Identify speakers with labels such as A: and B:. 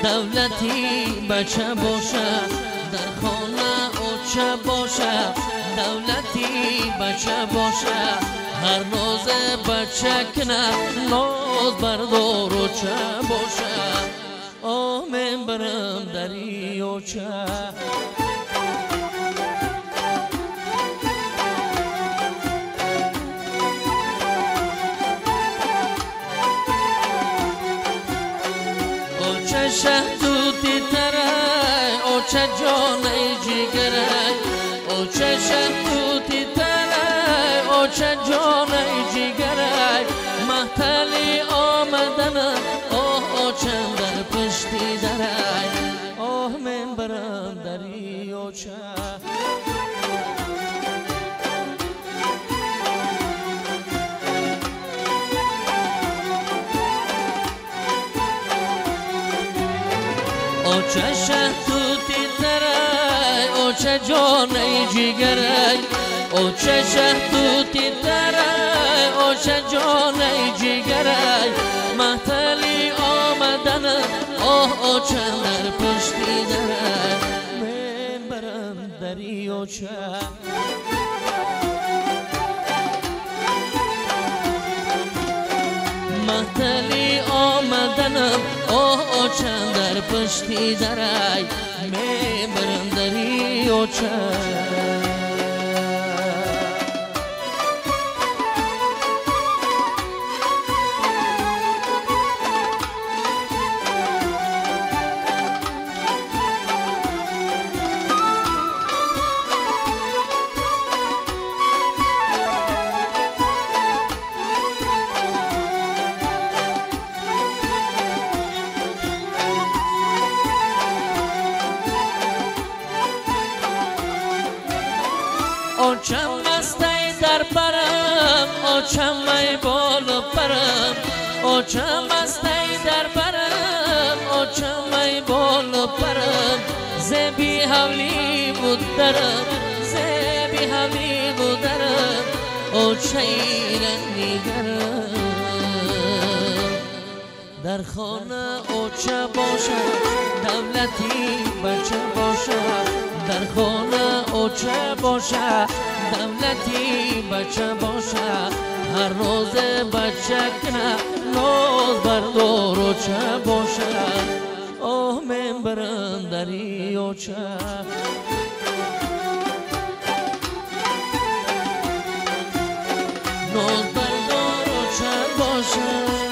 A: دولتی بچه باشه در خانه اوچه باشه دولتی بچه باشه هر روز بچه کنه ناز بردار اوچه باشه آمین برم دری اوچه اوچه شهدوتی تره اوچه جانه جگره اوچه شهدوتی تره اوچه جانه جگره محتلی آمدن اوچه در پشتی دره آه من برم دری اوچه اوچه شهدوتی تره اوچه جانه جگره اوچه شهدوتی تره اوچه جانه جگره محتلی آمدن اوچه در پشتی دره من برم دری اوچه محتلی آمدنم اوچه در پشتی درای می برم دری اوچه اوچه مستی در برم اوچه می بال پرم اوچه مستی در برم اوچه می بال پرم زبی حولی بود درم زبی حولی بود درم اوچه ایرانی گرم در خانه اوچه باشه دولتی بچه باشه در خانه اوچه باشه دولتی بچه باشه هر روز بچه کنه ناز بردار اوچه باشه آه من برم دری اوچه ناز بردار اوچه باشه